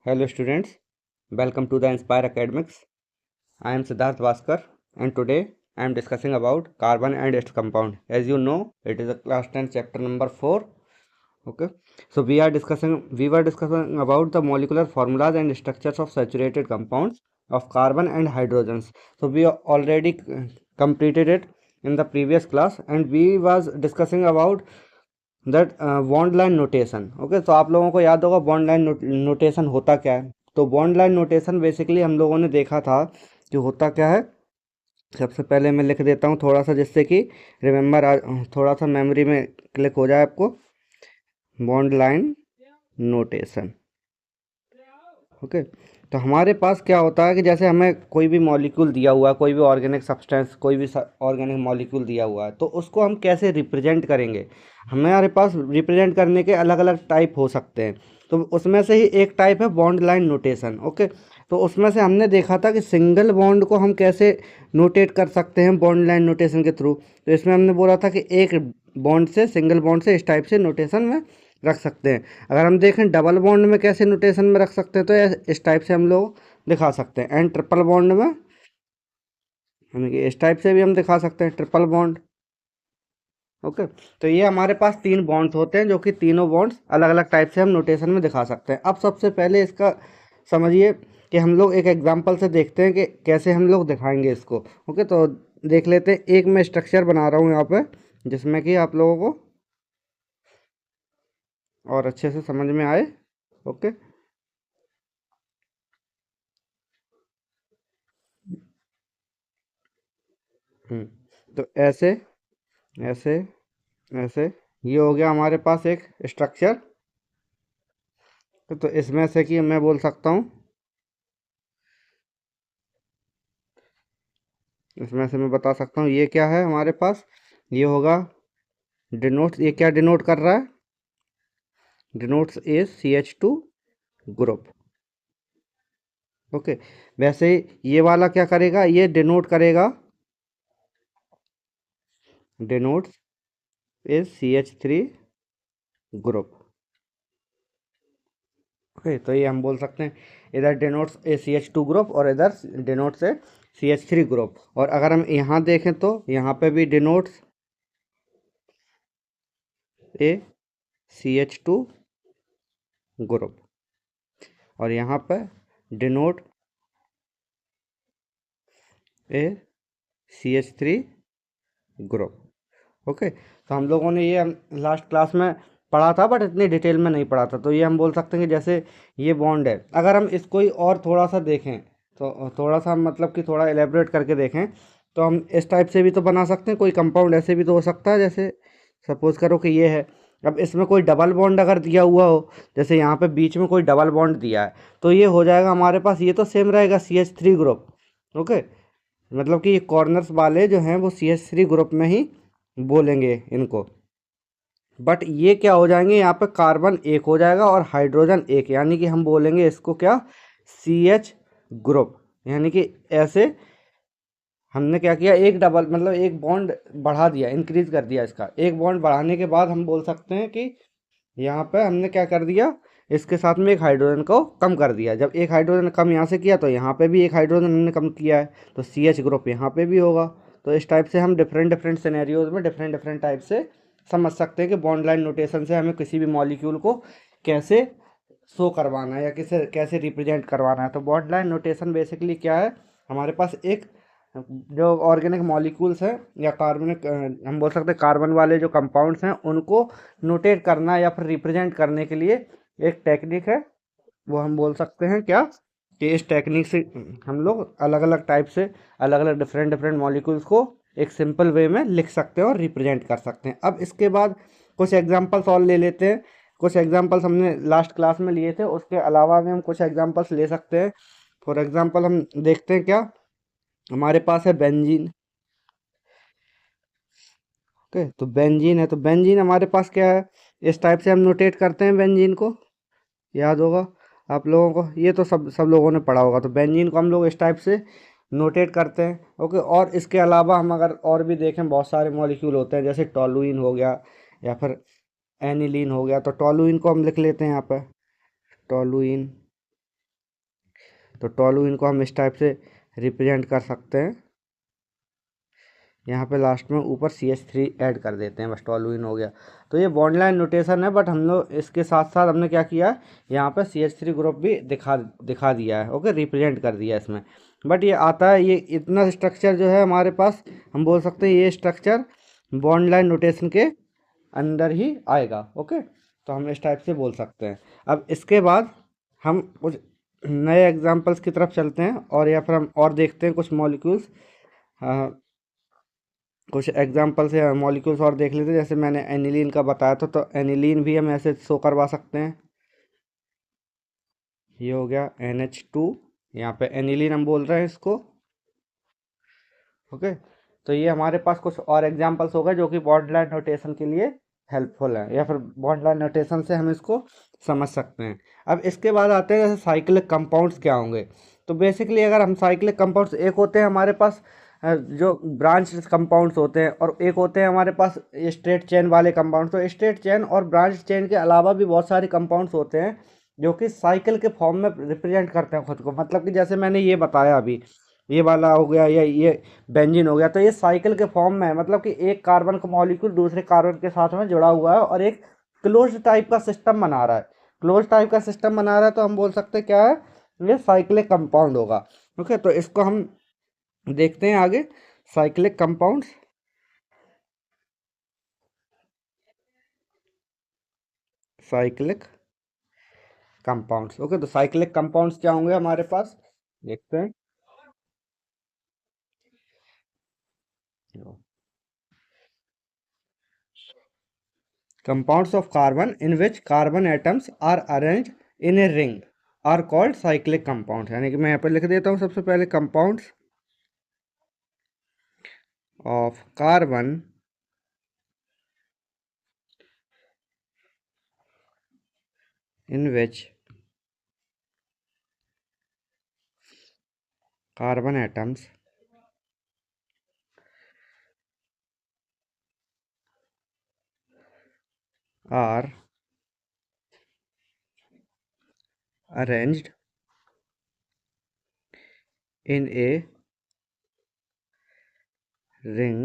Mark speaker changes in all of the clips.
Speaker 1: Hello students, welcome to the Inspire Academics. I am Siddharth Vaskar and today I am discussing about carbon and its compound. As you know, it is a class 10 chapter number 4. Okay, so we were discussing about the molecular formulas and structures of saturated compounds of carbon and hydrogens. So we already completed it in the previous class and we was discussing about that bond line notation. Okay, तो आप लोगों को याद होगा bond line notation होता क्या है. तो बॉन्ड लाइन नोटेशन बेसिकली हम लोगों ने देखा था कि होता क्या है. सबसे पहले मैं लिख देता हूँ थोड़ा सा जिससे कि रिमेंबर थोड़ा सा मेमोरी में क्लिक हो जाए आपको. Bond line notation. ओके, तो हमारे पास क्या होता है कि जैसे हमें कोई भी मॉलिक्यूल दिया हुआ है, कोई भी ऑर्गेनिक सब्सटेंस, कोई भी ऑर्गेनिक मॉलिक्यूल दिया हुआ है, तो उसको हम कैसे रिप्रेजेंट करेंगे. हमारे पास रिप्रेजेंट करने के अलग अलग टाइप हो सकते हैं. तो उसमें से ही एक टाइप है बॉन्ड लाइन नोटेशन. ओके, तो उसमें से हमने देखा था कि सिंगल बॉन्ड को हम कैसे नोटेट कर सकते हैं बॉन्ड लाइन नोटेशन के थ्रू. तो इसमें हमने बोला था कि एक बॉन्ड से, सिंगल बॉन्ड से इस टाइप से नोटेशन में रख सकते हैं. अगर हम देखें डबल बॉन्ड में कैसे नोटेशन में रख सकते हैं, तो इस टाइप से हम लोग दिखा सकते हैं. एंड ट्रिपल बॉन्ड में यानी कि इस टाइप से भी हम दिखा सकते हैं ट्रिपल बॉन्ड. ओके, तो ये हमारे पास तीन बॉन्ड्स होते हैं जो कि तीनों बॉन्ड्स अलग अलग टाइप से हम नोटेशन में दिखा सकते हैं. अब सबसे पहले इसका समझिए कि हम लोग एक एग्जांपल से देखते हैं कि कैसे हम लोग दिखाएंगे इसको. ओके, तो देख लेते हैं. एक मैं स्ट्रक्चर बना रहा हूँ यहाँ पे जिसमें कि आप लोगों को और अच्छे से समझ में आए. ओके, तो ऐसे ऐसे ऐसे ये हो गया हमारे पास एक स्ट्रक्चर. तो इसमें से कि मैं बोल सकता हूँ, इसमें से मैं बता सकता हूँ ये क्या है हमारे पास. ये होगा डिनोट्स. ये क्या डिनोट कर रहा है? Denotes is CH2 group. Okay, वैसे ये वाला क्या करेगा? ये डिनोट करेगा, denotes is CH3 group. Okay, तो ये हम बोल सकते हैं इधर डिनोट्स ए CH2 ग्रुप और इधर डिनोट्स ए CH3 ग्रुप. और अगर हम यहाँ देखें तो यहाँ पे भी डिनोट्स ए CH2 ग्रुप और यहाँ पे डिनोट ए CH3 ग्रुप. ओके, तो हम लोगों ने ये लास्ट क्लास में पढ़ा था बट इतनी डिटेल में नहीं पढ़ा था. तो ये हम बोल सकते हैं कि जैसे ये बॉन्ड है, अगर हम इसको ही और थोड़ा सा देखें तो थोड़ा सा मतलब कि थोड़ा एलेबरेट करके देखें तो हम इस टाइप से भी तो बना सकते हैं. कोई कंपाउंड ऐसे भी तो हो सकता है. जैसे सपोज करो कि ये है. अब इसमें कोई डबल बॉन्ड अगर दिया हुआ हो, जैसे यहाँ पे बीच में कोई डबल बॉन्ड दिया है, तो ये हो जाएगा हमारे पास, ये तो सेम रहेगा CH3 ग्रुप. ओके, मतलब कि ये कॉर्नर्स वाले जो हैं वो CH3 ग्रुप में ही बोलेंगे इनको. बट ये क्या हो जाएंगे, यहाँ पे कार्बन एक हो जाएगा और हाइड्रोजन एक, यानी कि हम बोलेंगे इसको क्या, CH ग्रुप. यानी कि ऐसे हमने क्या किया, एक डबल मतलब एक बॉन्ड बढ़ा दिया, इंक्रीज कर दिया. इसका एक बॉन्ड बढ़ाने के बाद हम बोल सकते हैं कि यहाँ पे हमने क्या कर दिया, इसके साथ में एक हाइड्रोजन को कम कर दिया. जब एक हाइड्रोजन कम यहाँ से किया तो यहाँ पे भी एक हाइड्रोजन हमने कम किया है, तो CH ग्रुप यहाँ पे भी होगा. तो इस टाइप से हम डिफरेंट डिफरेंट सिनेरियोज में डिफरेंट डिफरेंट टाइप से समझ सकते हैं कि बॉन्ड लाइन नोटेशन से हमें किसी भी मॉलिक्यूल को कैसे शो करवाना है या किसे कैसे रिप्रेजेंट करवाना है. तो बॉन्ड लाइन नोटेशन बेसिकली क्या है, हमारे पास एक जो ऑर्गेनिक मॉलिक्यूल्स हैं या कार्बनिक, हम बोल सकते हैं कार्बन वाले जो कंपाउंड्स हैं, उनको नोटेट करना या फिर रिप्रेजेंट करने के लिए एक टेक्निक है. वो हम बोल सकते हैं क्या, कि इस टेक्निक से हम लोग अलग अलग टाइप से अलग अलग डिफरेंट डिफरेंट मॉलिक्यूल्स को एक सिंपल वे में लिख सकते हैं और रिप्रेजेंट कर सकते हैं. अब इसके बाद कुछ एग्जांपल्स और ले लेते हैं. कुछ एग्जांपल्स हमने लास्ट क्लास में लिए थे, उसके अलावा भी हम कुछ एग्जांपल्स ले सकते हैं. फॉर एग्जांपल हम देखते हैं क्या, हमारे पास है बेंजीन. ओके, तो बेंजीन है. तो बेंजीन हमारे पास क्या है, इस टाइप से हम नोटेट करते हैं बेंजीन को. याद होगा आप लोगों को, ये तो सब सब लोगों ने पढ़ा होगा. तो बेंजीन को हम लोग इस टाइप से नोटेट करते हैं. ओके, और इसके अलावा हम अगर और भी देखें, बहुत सारे मॉलिक्यूल होते हैं, जैसे टॉलुइन हो गया या फिर एनिलीन हो गया. तो टॉलुइन को हम लिख लेते हैं यहाँ पर, टॉलुइन. तो टॉलुइन को हम इस टाइप से रिप्रेजेंट कर सकते हैं। यहाँ पे लास्ट में ऊपर CH3 ऐड कर देते हैं, बस टॉलुइन हो गया। तो ये बॉन्ड लाइन नोटेशन है, बट हम लोग इसके साथ साथ हमने क्या किया है, यहाँ पे CH3 ग्रुप भी दिखा दिया है। ओके, रिप्रेजेंट कर दिया इसमें। बट ये आता है, ये इतना स्ट्रक्चर जो है हमारे पास, हम बोल सकते हैं ये स्ट्रक्चर बॉन्ड लाइन नोटेशन के अंदर ही आएगा। ओके, तो हम इस टाइप से बोल सकते हैं। अब इसके बाद हम कुछ नए एग्जाम्पल्स की तरफ चलते हैं, और या फिर हम और देखते हैं कुछ मॉलिक्यूल्स, कुछ एग्जाम्पल से मॉलिक्यूल्स और देख लेते हैं। जैसे मैंने एनिलीन का बताया था, तो एनिलीन भी हम ऐसे शो करवा सकते हैं। ये हो गया NH2, यहाँ पे एनिलीन हम बोल रहे हैं इसको। ओके, तो ये हमारे पास कुछ और एग्जाम्पल्स हो गए जो कि बॉन्ड लाइन नोटेशन के लिए हेल्पफुल है, या फिर बॉन्ड लाइन नोटेशन से हम इसको समझ सकते हैं। अब इसके बाद आते हैं जैसे साइक्लिक कंपाउंड्स क्या होंगे। तो बेसिकली अगर हम साइक्लिक कंपाउंड्स, एक होते हैं हमारे पास जो ब्रांच कंपाउंड्स होते हैं, और एक होते हैं हमारे पास स्ट्रेट चेन वाले कंपाउंड्स। तो स्ट्रेट चेन और ब्रांच चेन के अलावा भी बहुत सारे कंपाउंड्स होते हैं जो कि साइकिल के फॉर्म में रिप्रेजेंट करते हैं खुद को। मतलब कि जैसे मैंने ये बताया अभी, ये वाला हो गया, या ये बेंजीन हो गया, तो ये साइकिल के फॉर्म में है। मतलब कि एक कार्बन का मॉलिक्यूल दूसरे कार्बन के साथ में जुड़ा हुआ है और एक क्लोज्ड टाइप का सिस्टम बना रहा है। क्लोज टाइप का सिस्टम बना रहा है, तो हम बोल सकते हैं क्या है, ये साइक्लिक कंपाउंड होगा। ओके, तो इसको हम देखते हैं आगे, cyclic compounds. Cyclic compounds, okay, तो साइक्लिक कंपाउंड्स क्या होंगे हमारे पास, देखते हैं। Compounds of carbon in which carbon atoms are arranged in a ring are called cyclic compounds। यानी कि मैं यहाँ पर लिख देता हूँ सबसे पहले, compounds of carbon in which carbon atoms are arranged in a ring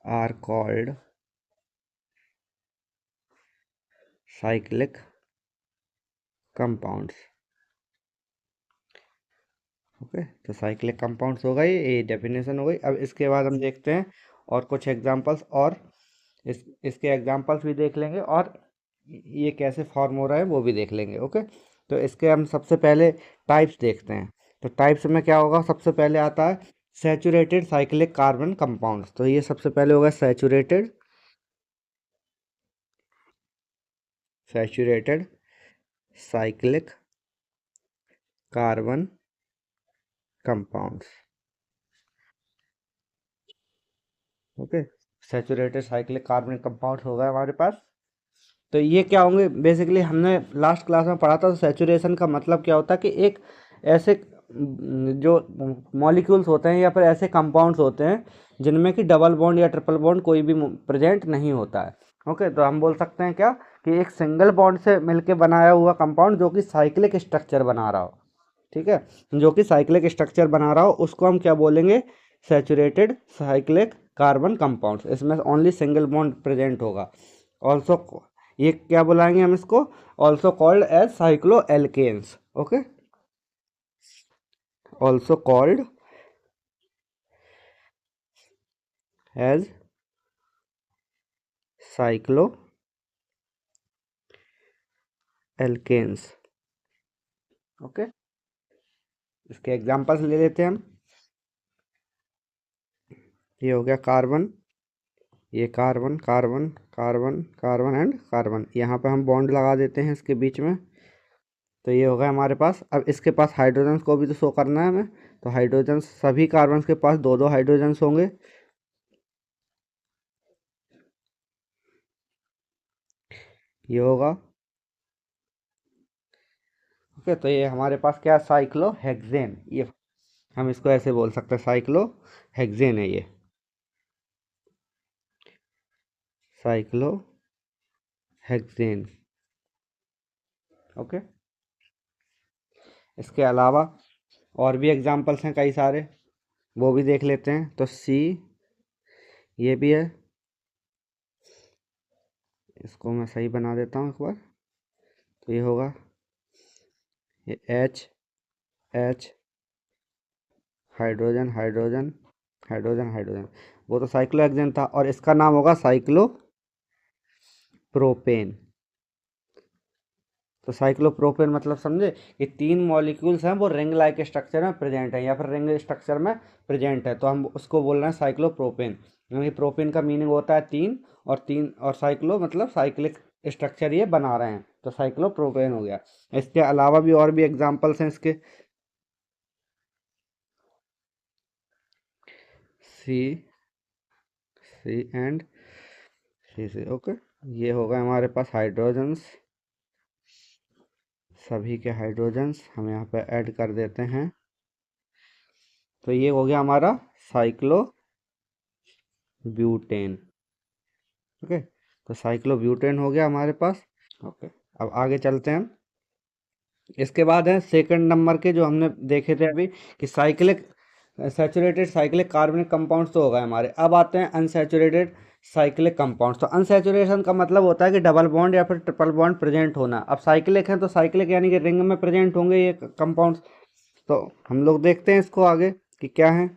Speaker 1: are called cyclic compounds। Okay, तो साइक्लिक कंपाउंड्स हो गई, ये डेफिनेशन हो गई। अब इसके बाद हम देखते हैं और कुछ एग्जांपल्स, और इसके एग्जांपल्स भी देख लेंगे, और ये कैसे फॉर्म हो रहा है वो भी देख लेंगे। ओके, तो इसके हम सबसे पहले टाइप्स देखते हैं। तो टाइप्स में क्या होगा, सबसे पहले आता है सैचुरेटेड साइक्लिक कार्बन कंपाउंड्स। तो ये सबसे पहले होगा saturated saturated cyclic carbon compounds. Okay, saturated cyclic carbon compounds होगा हमारे पास। तो ये क्या होंगे, बेसिकली हमने लास्ट क्लास में पढ़ा था। तो सैचुरेशन का मतलब क्या होता है कि एक ऐसे जो मॉलिक्यूल्स होते हैं या फिर ऐसे कंपाउंड्स होते हैं जिनमें कि डबल बॉन्ड या ट्रिपल बॉन्ड कोई भी प्रेजेंट नहीं होता है। ओके, तो हम बोल सकते हैं क्या, कि एक सिंगल बॉन्ड से मिलके बनाया हुआ कंपाउंड जो कि साइक्लिक स्ट्रक्चर बना रहा हो। ठीक है, जो कि साइक्लिक स्ट्रक्चर बना रहा हो उसको हम क्या बोलेंगे, सैचुरेटेड साइक्लिक कार्बन कंपाउंड्स। इसमें ओनली सिंगल बॉन्ड प्रेजेंट होगा। ऑल्सो, ये क्या बुलाएंगे हम इसको, also called as cycloalkanes. Okay, also called as cycloalkanes. Okay, इसके एग्जांपल्स ले लेते हैं हम। ये हो गया कार्बन, ये carbon carbon carbon carbon and carbon, यहाँ पे हम बॉन्ड लगा देते हैं इसके बीच में। तो ये हो गया हमारे पास। अब इसके पास हाइड्रोजन्स को भी तो शो करना है हमें। तो हाइड्रोजन्स, सभी कार्बन्स के पास दो दो हाइड्रोजन्स होंगे। ये होगा। ओके, तो ये हमारे पास क्या, साइक्लो हेक्सेन। ये हम इसको ऐसे बोल सकते हैं, साइक्लो हेक्सेन है ये, साइक्लो हेक्सेन। ओके, इसके अलावा और भी एग्जाम्पल्स हैं कई सारे, वो भी देख लेते हैं। तो सी, ये भी है, इसको मैं सही बना देता हूँ एक बार। तो ये होगा, ये H, H, hydrogen, hydrogen, hydrogen, hydrogen, वो तो साइक्लोहेक्सेन था, और इसका नाम होगा साइक्लोप्रोपेन। तो साइक्लोप्रोपेन मतलब समझे कि तीन मॉलिक्यूल्स हैं, वो रिंग लाइक स्ट्रक्चर में प्रेजेंट है, या फिर रिंग स्ट्रक्चर में प्रेजेंट है, तो हम उसको बोल रहे हैं साइक्लोप्रोपेन। यानी प्रोपेन का मीनिंग होता है तीन, और तीन और साइक्लो मतलब साइक्लिक स्ट्रक्चर ये बना रहे हैं, तो साइक्लोप्रोपेन हो गया। इसके अलावा भी और भी एग्जांपल्स हैं इसके। सी, सी एंड सी, ओके। ये हो गए हमारे पास हाइड्रोजन्स, सभी के हाइड्रोजन्स हम यहाँ पे ऐड कर देते हैं। तो ये हो गया हमारा साइक्लो ब्यूटेन। ओके, तो साइक्लो ब्यूटेन हो गया हमारे पास। ओके, अब आगे चलते हैं हम। इसके बाद है सेकंड नंबर के, जो हमने देखे थे अभी, कि साइक्लिक सैचुरेटेड साइक्लिक कार्बनिक कंपाउंड्स तो हो गए हमारे। अब आते हैं अनसैचुरेटेड साइक्लिक कंपाउंड्स। तो अनसैचुरेशन का मतलब होता है कि डबल बॉन्ड या फिर ट्रिपल बॉन्ड प्रेजेंट होना। अब साइक्लिक है तो साइक्लिक यानी कि रिंग में प्रेजेंट होंगे ये कंपाउंड्स। तो हम लोग देखते हैं इसको आगे कि क्या है।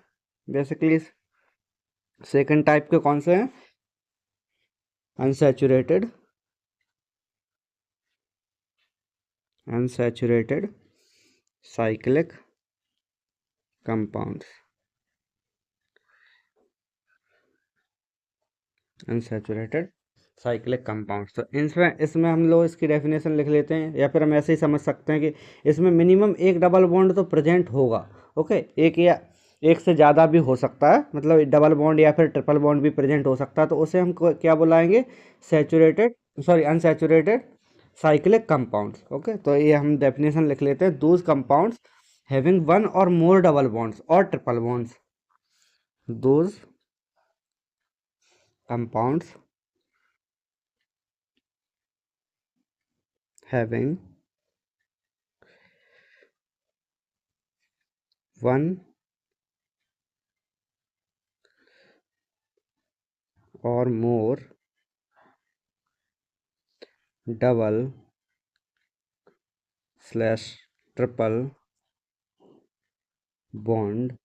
Speaker 1: बेसिकली सेकंड टाइप के कौन से हैं? Unsaturated, unsaturated cyclic compounds, unsaturated cyclic compounds. तो इसमें इसमें हम लोग इसकी डेफिनेशन लिख लेते हैं, या फिर हम ऐसे ही समझ सकते हैं कि इसमें मिनिमम एक डबल बॉन्ड तो प्रेजेंट होगा। ओके, एक या एक से ज़्यादा भी हो सकता है, मतलब डबल बॉन्ड या फिर ट्रिपल बॉन्ड भी प्रेजेंट हो सकता है, तो उसे हम क्या बुलाएंगे? Saturated, sorry unsaturated cyclic compounds. Okay, तो ये हम डेफिनेशन लिख लेते हैं, दोज कंपाउंड्स हैविंग वन और मोर डबल बॉन्ड्स और triple bonds, those compounds having one or more double slash triple bond,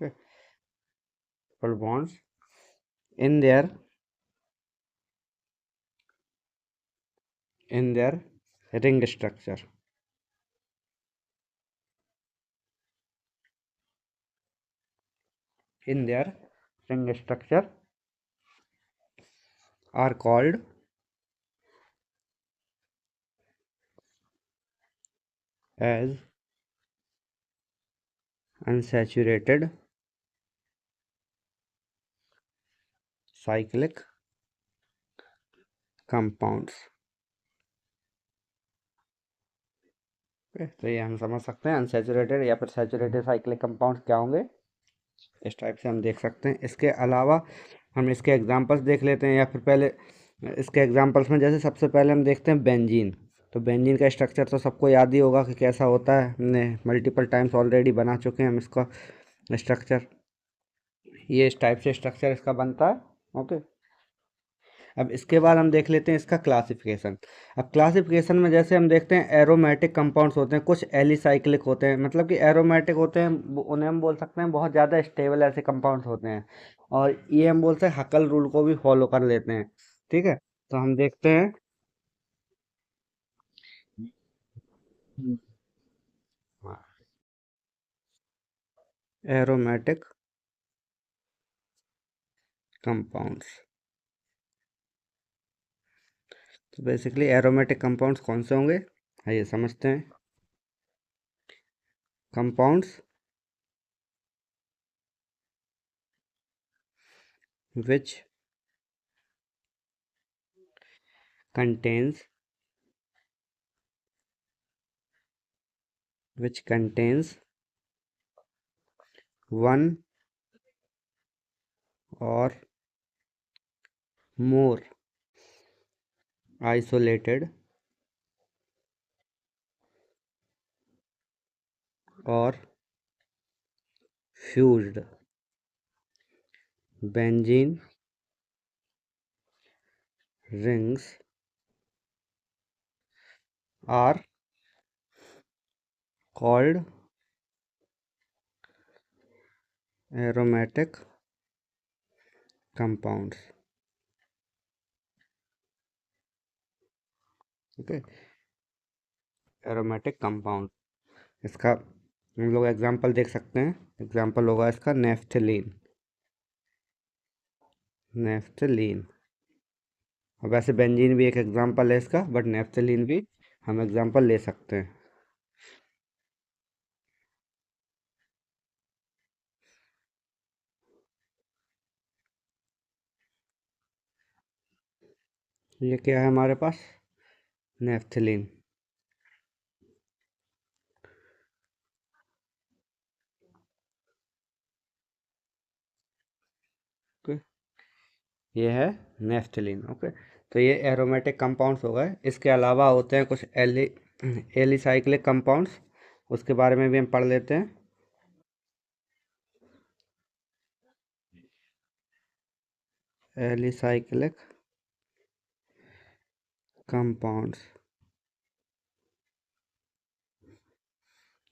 Speaker 1: okay, triple bonds in their ring structure, in their ring structure are called as unsaturated cyclic compounds। तो ये हम समझ सकते हैं unsaturated या फिर saturated cyclic compounds क्या होंगे, इस टाइप से हम देख सकते हैं। इसके अलावा हम इसके एग्जांपल्स देख लेते हैं, या फिर पहले इसके एग्जांपल्स में जैसे सबसे पहले हम देखते हैं बेंजीन। तो बेंजीन का स्ट्रक्चर तो सबको याद ही होगा कि कैसा होता है, हमने मल्टीपल टाइम्स ऑलरेडी बना चुके हैं हम इसका स्ट्रक्चर। ये इस टाइप से स्ट्रक्चर इसका बनता है। ओके, अब इसके बाद हम देख लेते हैं इसका क्लासिफिकेशन। अब क्लासिफिकेशन में जैसे हम देखते हैं एरोमेटिक कंपाउंड्स होते हैं, कुछ एलिसाइक्लिक होते हैं, मतलब कि एरोमेटिक होते हैं, उन्हें हम बोल सकते हैं बहुत ज़्यादा स्टेबल ऐसे कंपाउंड्स होते हैं, और ये हम बोलते हैं हकल रूल को भी फॉलो कर लेते हैं। ठीक है, तो हम देखते हैं एरोमेटिक कंपाउंड्स। तो बेसिकली एरोमेटिक कंपाउंड्स कौन से होंगे, आइए समझते हैं। Compounds which contains which contains one or more isolated और fused benzene rings are called aromatic compounds. Okay, aromatic compound, इसका हम लोग एग्जांपल देख सकते हैं। एग्जांपल होगा इसका नेफ्थलीन। नेफ्थलीन, और वैसे बेंजीन भी एक एग्जांपल है इसका, बट नेफ्थलीन भी हम एग्जांपल ले सकते हैं। ये क्या है हमारे पास, नेफ्थलीन। ओके, ये है नेफ्थलीन। ओके, तो ये एरोमेटिक कंपाउंड्स हो गए। इसके अलावा होते हैं कुछ एलिसाइक्लिक कंपाउंड्स, उसके बारे में भी हम पढ़ लेते हैं। एलिसाइक्लिक कंपाउंड्स,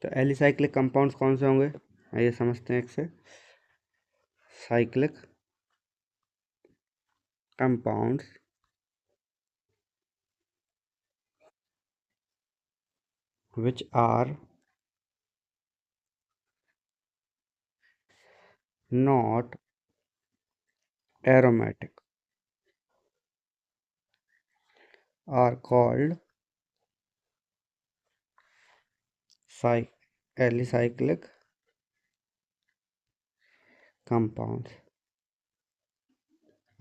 Speaker 1: तो एलिसाइक्लिक कंपाउंड्स कौन से होंगे, आइए समझते हैं एक से। Cyclic compounds which are not aromatic are called alicyclic compounds.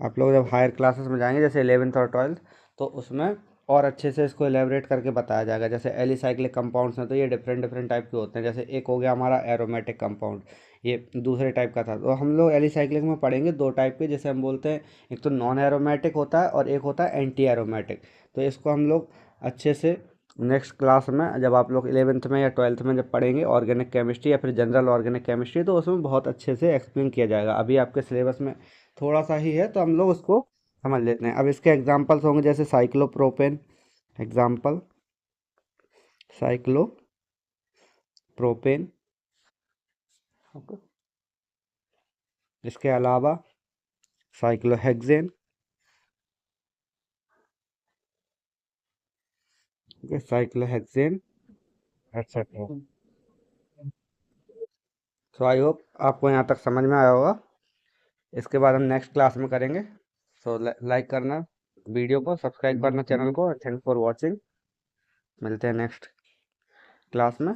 Speaker 1: आप लोग जब हायर क्लासेस में जाएंगे, जैसे 11th और 12th, तो उसमें और अच्छे से इसको एलेबरेट करके बताया जाएगा। जैसे एलिसाइक्लिक कंपाउंड्स हैं तो ये डिफरेंट डिफरेंट टाइप के होते हैं। जैसे एक हो गया हमारा एरोमेटिक कंपाउंड, ये दूसरे टाइप का था। तो हम लोग एलिसाइक्लिक में पढ़ेंगे दो टाइप के, जैसे हम बोलते हैं एक तो नॉन एरोमेटिक होता है और एक होता है एंटी एरोमेटिक। तो इसको हम लोग अच्छे से नेक्स्ट क्लास में, जब आप लोग 11th में या 12th में जब पढ़ेंगे ऑर्गेनिक केमिस्ट्री या फिर जनरल ऑर्गेनिक केमिस्ट्री, तो उसमें बहुत अच्छे से एक्सप्लेन किया जाएगा। अभी आपके सिलेबस में थोड़ा सा ही है, तो हम लोग उसको समझ लेते हैं। अब इसके एग्जांपल्स होंगे, जैसे साइक्लोप्रोपेन, एग्जांपल साइक्लोप्रोपेन। ओके, इसके अलावा cyclohexane. Okay, cyclohexane etcetera. So I hope आपको यहाँ तक समझ में आया होगा। इसके बाद हम नेक्स्ट क्लास में करेंगे। सो लाइक करना वीडियो को, सब्सक्राइब करना चैनल को। Thanks for watching. मिलते हैं नेक्स्ट क्लास में।